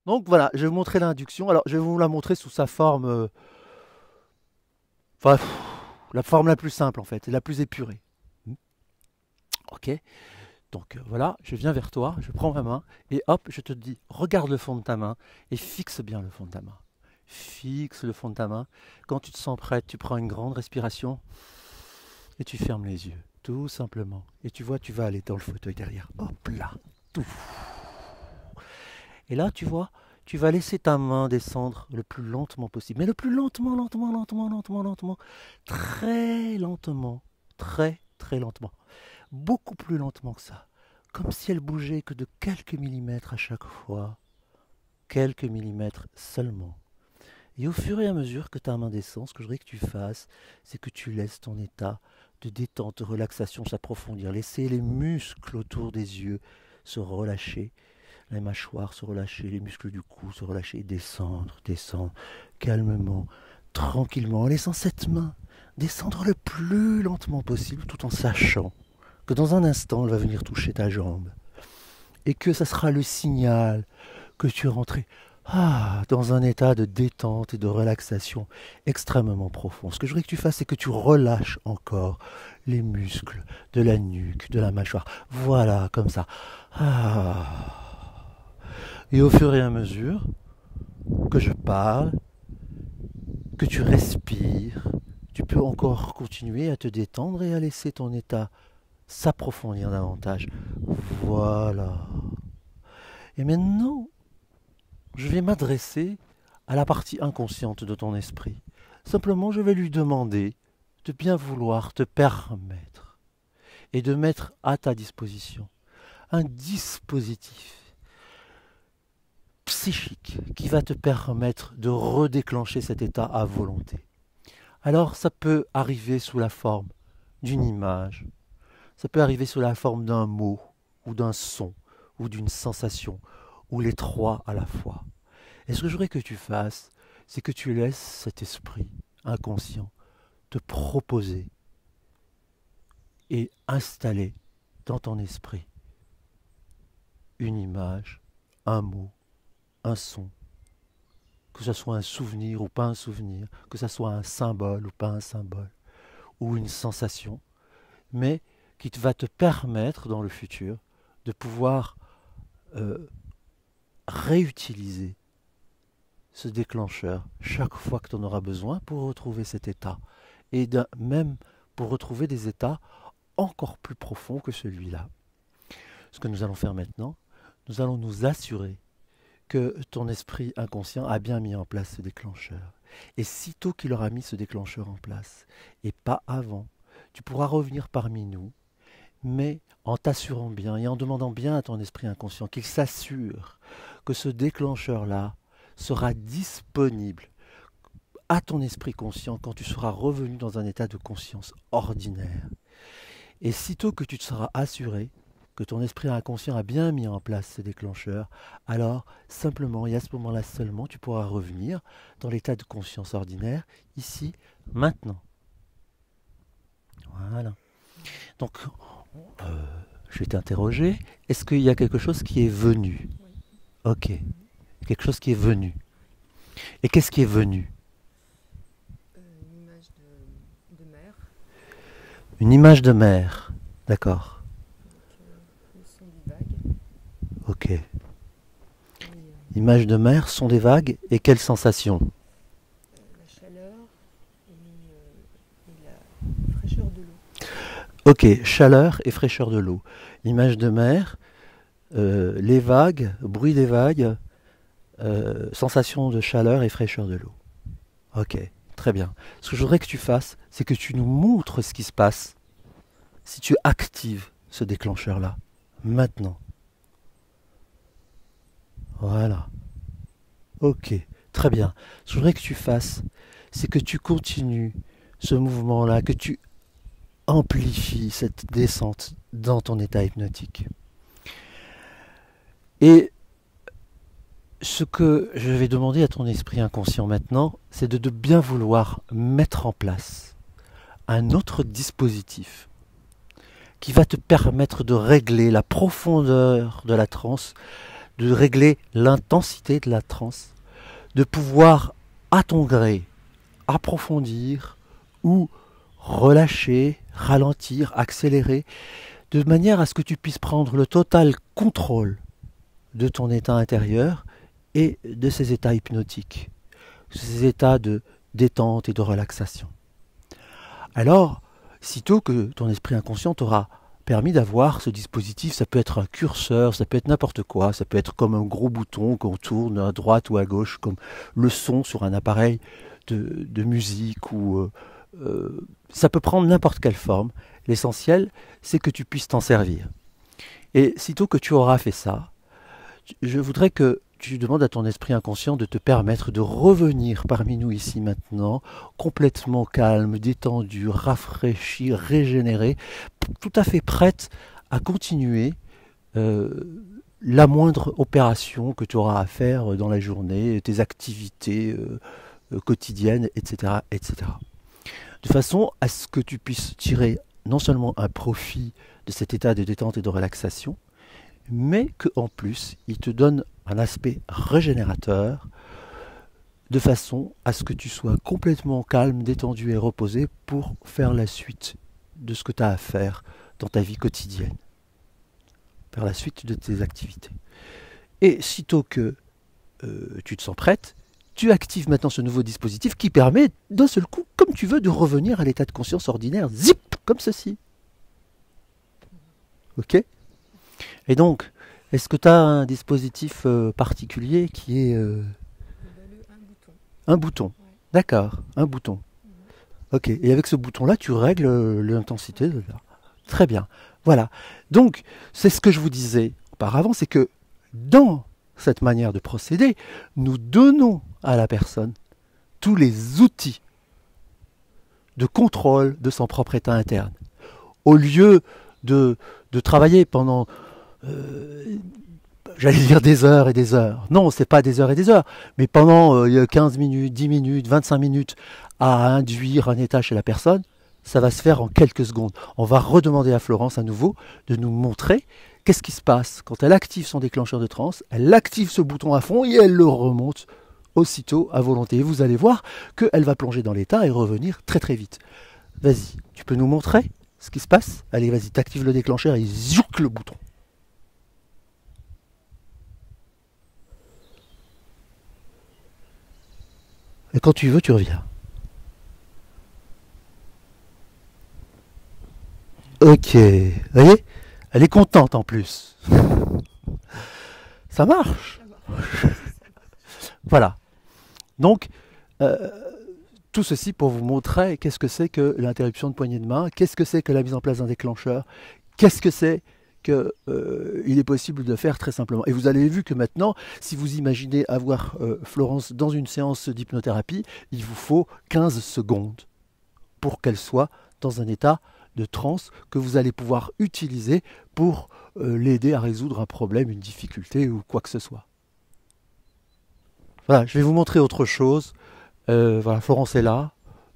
Donc voilà, je vais vous montrer l'induction. Alors, je vais vous la montrer sous sa forme, enfin, la forme la plus simple en fait, et la plus épurée. Hmm. Ok. Donc voilà, je viens vers toi, je prends ma main et hop, je te dis, regarde le fond de ta main et fixe bien le fond de ta main. Fixe le fond de ta main. Quand tu te sens prête, tu prends une grande respiration et tu fermes les yeux, tout simplement. Et tu vois, tu vas aller dans le fauteuil derrière. Hop là, tout. Et là, tu vois, tu vas laisser ta main descendre le plus lentement possible. Mais le plus lentement, lentement, lentement, lentement, lentement. Très lentement. Très, très lentement. Beaucoup plus lentement que ça. Comme si elle bougeait que de quelques millimètres à chaque fois. Quelques millimètres seulement. Et au fur et à mesure que ta main descend, ce que je voudrais que tu fasses, c'est que tu laisses ton état de détente, de relaxation s'approfondir. Laisser les muscles autour des yeux se relâcher, les mâchoires se relâcher, les muscles du cou se relâcher, et descendre, descendre, calmement, tranquillement, en laissant cette main descendre le plus lentement possible, tout en sachant que dans un instant, elle va venir toucher ta jambe. Et que ça sera le signal que tu es rentré dans un état de détente et de relaxation extrêmement profond. Ce que je voudrais que tu fasses, c'est que tu relâches encore les muscles de la nuque, de la mâchoire. Voilà, comme ça. Et au fur et à mesure que je parle, que tu respires, tu peux encore continuer à te détendre et à laisser ton état s'approfondir davantage. Voilà. Et maintenant, je vais m'adresser à la partie inconsciente de ton esprit. Simplement, je vais lui demander de bien vouloir te permettre et de mettre à ta disposition un dispositif psychique qui va te permettre de redéclencher cet état à volonté. Alors, ça peut arriver sous la forme d'une image, ça peut arriver sous la forme d'un mot, ou d'un son, ou d'une sensation, ou les trois à la fois. Et ce que je voudrais que tu fasses, c'est que tu laisses cet esprit inconscient te proposer et installer dans ton esprit une image, un mot, un son, que ce soit un souvenir ou pas un souvenir, que ce soit un symbole ou pas un symbole, ou une sensation, mais qui va te permettre dans le futur de pouvoir euh, réutiliser ce déclencheur chaque fois que tu en auras besoin pour retrouver cet état. Et même pour retrouver des états encore plus profonds que celui-là. Ce que nous allons faire maintenant, nous allons nous assurer que ton esprit inconscient a bien mis en place ce déclencheur. Et sitôt qu'il aura mis ce déclencheur en place, et pas avant, tu pourras revenir parmi nous, mais en t'assurant bien et en demandant bien à ton esprit inconscient qu'il s'assure que ce déclencheur-là sera disponible à ton esprit conscient quand tu seras revenu dans un état de conscience ordinaire. Et sitôt que tu te seras assuré que ton esprit inconscient a bien mis en place ce déclencheur, alors simplement et à ce moment-là seulement, tu pourras revenir dans l'état de conscience ordinaire, ici, maintenant. Voilà. Donc, euh, je vais t'interroger. Est-ce qu'il y a quelque chose qui est venu? Oui. Ok. Quelque chose qui est venu. Et qu'est-ce qui est venu? Une image de mer Une image de mer. D'accord. avec le son des vagues Ok. et Image de mer, son des vagues et quelle sensation? la chaleur et la fraîcheur de l'eau. Ok, chaleur et fraîcheur de l'eau. Image de mer, les vagues, bruit des vagues, sensation de chaleur et fraîcheur de l'eau. Ok, très bien. Ce que je voudrais que tu fasses, c'est que tu nous montres ce qui se passe si tu actives ce déclencheur-là. Maintenant. Voilà. Ok, très bien. Ce que je voudrais que tu fasses, c'est que tu continues ce mouvement-là, que tu amplifies cette descente dans ton état hypnotique. Et ce que je vais demander à ton esprit inconscient maintenant, c'est de bien vouloir mettre en place un autre dispositif qui va te permettre de régler la profondeur de la transe de régler l'intensité de la transe, de pouvoir à ton gré approfondir ou relâcher, ralentir, accélérer, de manière à ce que tu puisses prendre le total contrôle de ton état intérieur et de ces états hypnotiques, ces états de détente et de relaxation. Alors, sitôt que ton esprit inconscient t'aura permis d'avoir ce dispositif, ça peut être un curseur, ça peut être n'importe quoi, ça peut être comme un gros bouton qu'on tourne à droite ou à gauche, comme le son sur un appareil de musique, ou ça peut prendre n'importe quelle forme. L'essentiel, c'est que tu puisses t'en servir. Et sitôt que tu auras fait ça, je voudrais que tu demandes à ton esprit inconscient de te permettre de revenir parmi nous ici maintenant, complètement calme, détendu, rafraîchi, régénéré, tout à fait prête à continuer la moindre opération que tu auras à faire dans la journée, tes activités quotidiennes, etc., etc. De façon à ce que tu puisses tirer non seulement un profit de cet état de détente et de relaxation, mais qu'en plus, il te donne un aspect régénérateur, de façon à ce que tu sois complètement calme, détendu et reposé pour faire la suite de ce que tu as à faire dans ta vie quotidienne, faire la suite de tes activités. Et sitôt que tu te sens prête, tu actives maintenant ce nouveau dispositif qui permet d'un seul coup, comme tu veux, de revenir à l'état de conscience ordinaire, zip, comme ceci. Ok ? Et donc, est-ce que tu as un dispositif particulier qui est... Un bouton. Un bouton. Ouais. D'accord, un bouton. Ok, et avec ce bouton-là, tu règles l'intensité de là. Très bien. Voilà. Donc, c'est ce que je vous disais auparavant, c'est que dans cette manière de procéder, nous donnons à la personne tous les outils de contrôle de son propre état interne. Au lieu de travailler pendant, j'allais dire des heures et des heures. Non, c'est pas des heures et des heures, mais pendant 15 minutes, 10 minutes, 25 minutes à induire un état chez la personne, ça va se faire en quelques secondes. On va redemander à Florence à nouveau de nous montrer qu'est-ce qui se passe quand elle active son déclencheur de transe, elle active ce bouton à fond et elle le remonte aussitôt à volonté. Et vous allez voir qu'elle va plonger dans l'état et revenir très très vite. Vas-y, tu peux nous montrer ce qui se passe? Allez, vas-y, t'actives le déclencheur et zouk le bouton. Et quand tu veux, tu reviens. Ok, vous voyez, elle est contente en plus. Ça marche. Voilà. Donc, tout ceci pour vous montrer qu'est-ce que c'est que l'interruption de poignée de main, qu'est-ce que c'est que la mise en place d'un déclencheur, qu'est-ce que c'est qu'il est possible de faire très simplement. Et vous avez vu que maintenant, si vous imaginez avoir Florence dans une séance d'hypnothérapie, il vous faut 15 secondes pour qu'elle soit dans un état de transe que vous allez pouvoir utiliser pour l'aider à résoudre un problème, une difficulté ou quoi que ce soit. Voilà, je vais vous montrer autre chose. Voilà, Florence est là.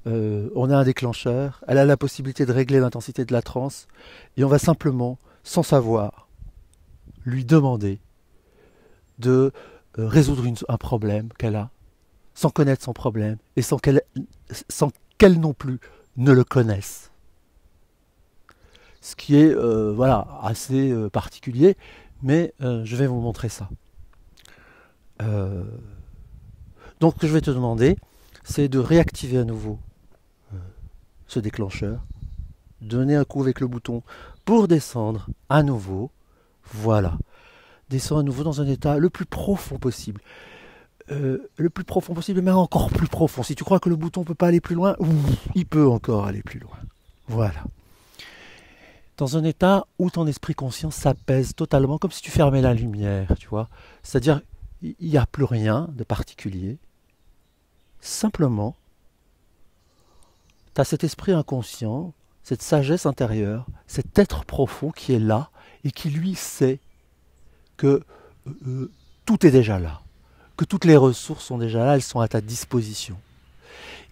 On a un déclencheur. Elle a la possibilité de régler l'intensité de la transe. Et on va simplement, sans savoir, lui demander de résoudre un problème qu'elle a, sans connaître son problème, et sans qu'elle non plus ne le connaisse. Ce qui est voilà, assez particulier, mais je vais vous montrer ça. Donc ce que je vais te demander, c'est de réactiver à nouveau ce déclencheur, donner un coup avec le bouton pour descendre à nouveau. Voilà, descends à nouveau dans un état le plus profond possible. Le plus profond possible, mais encore plus profond. Si tu crois que le bouton ne peut pas aller plus loin, il peut encore aller plus loin. Voilà. Dans un état où ton esprit conscient s'apaise totalement, comme si tu fermais la lumière, tu vois. C'est-à-dire, il n'y a plus rien de particulier. Simplement, tu as cet esprit inconscient, cette sagesse intérieure, cet être profond qui est là et qui lui sait que tout est déjà là, que toutes les ressources sont déjà là, elles sont à ta disposition.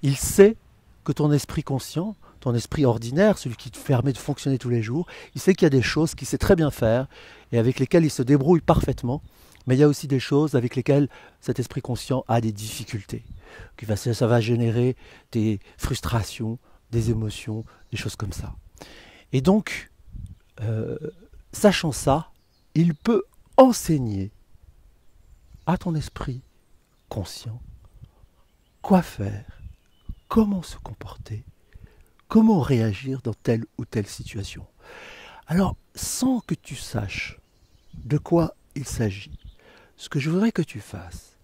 Il sait que ton esprit conscient, ton esprit ordinaire, celui qui te permet de fonctionner tous les jours, il sait qu'il y a des choses qu'il sait très bien faire et avec lesquelles il se débrouille parfaitement Mais il y a aussi des choses avec lesquelles cet esprit conscient a des difficultés. Ça va générer des frustrations, des émotions, des choses comme ça. Et donc, sachant ça, il peut enseigner à ton esprit conscient quoi faire, comment se comporter, comment réagir dans telle ou telle situation. Alors, sans que tu saches de quoi il s'agit, ce que je voudrais que tu fasses,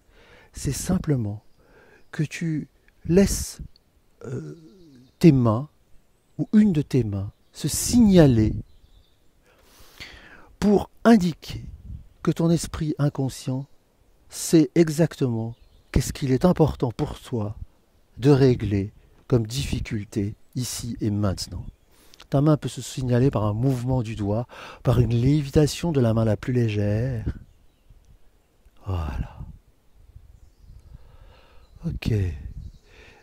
c'est simplement que tu laisses tes mains, ou une de tes mains, se signaler pour indiquer que ton esprit inconscient sait exactement qu'est-ce qu'il est important pour toi de régler comme difficulté ici et maintenant. Ta main peut se signaler par un mouvement du doigt, par une lévitation de la main la plus légère. Voilà. Ok. Ce que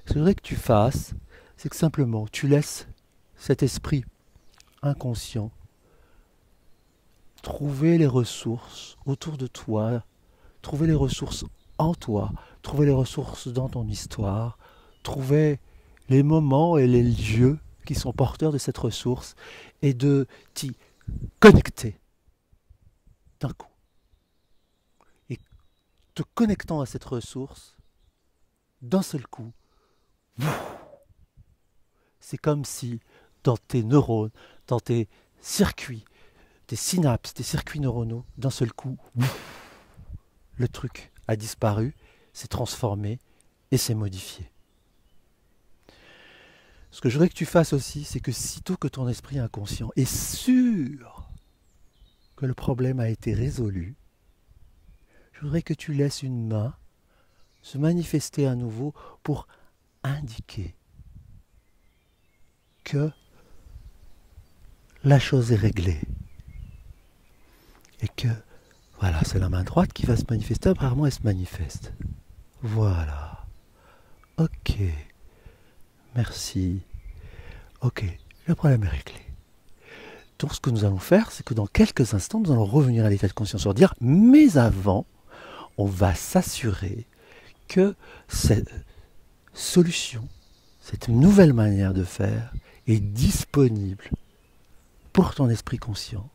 je voudrais que tu fasses, c'est que simplement tu laisses cet esprit inconscient trouver les ressources autour de toi, trouver les ressources en toi, trouver les ressources dans ton histoire, trouver les moments et les lieux qui sont porteurs de cette ressource et de t'y connecter d'un coup. Et te connectant à cette ressource, d'un seul coup, c'est comme si dans tes neurones, dans tes circuits, tes synapses, tes circuits neuronaux, d'un seul coup, le truc a disparu, s'est transformé et s'est modifié. Ce que je voudrais que tu fasses aussi, c'est que sitôt que ton esprit inconscient est sûr que le problème a été résolu, je voudrais que tu laisses une main se manifester à nouveau pour indiquer que la chose est réglée. Et que, voilà, c'est la main droite qui va se manifester, apparemment elle se manifeste. Voilà. Ok. Merci. Ok, le problème est réglé. Donc ce que nous allons faire, c'est que dans quelques instants, nous allons revenir à l'état de conscience ordinaire, mais avant, on va s'assurer que cette solution, cette nouvelle manière de faire, est disponible pour ton esprit conscient,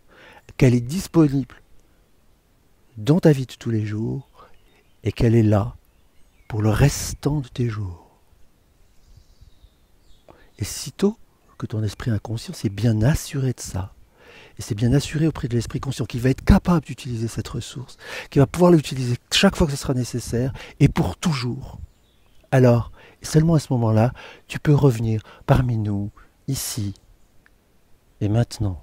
qu'elle est disponible dans ta vie de tous les jours et qu'elle est là pour le restant de tes jours. Et sitôt que ton esprit inconscient s'est bien assuré de ça, et c'est bien assuré auprès de l'esprit conscient qu'il va être capable d'utiliser cette ressource, qu'il va pouvoir l'utiliser chaque fois que ce sera nécessaire, et pour toujours. Alors, et seulement à ce moment-là, tu peux revenir parmi nous, ici et maintenant.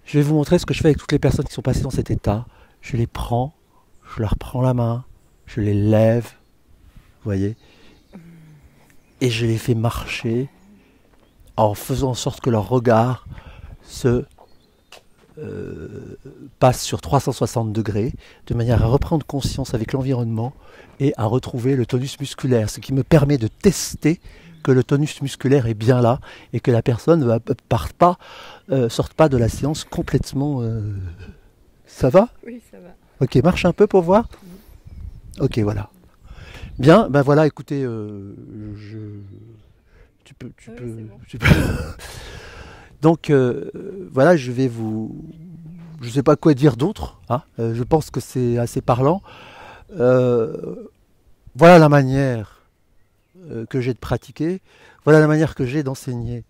Je vais vous montrer ce que je fais avec toutes les personnes qui sont passées dans cet état. Je les prends, je leur prends la main, je les lève, vous voyez, et je les fais marcher en faisant en sorte que leur regard se passe sur 360 degrés, de manière à reprendre conscience avec l'environnement et à retrouver le tonus musculaire, ce qui me permet de tester que le tonus musculaire est bien là et que la personne ne sorte pas de la séance complètement... Ça va ? Oui, ça va. Ok, marche un peu pour voir ? Ok, voilà. Bien, ben voilà, écoutez, tu peux... Donc, voilà, je vais vous... Je ne sais pas quoi dire d'autre, hein, je pense que c'est assez parlant. Voilà la manière que j'ai de pratiquer, voilà la manière que j'ai d'enseigner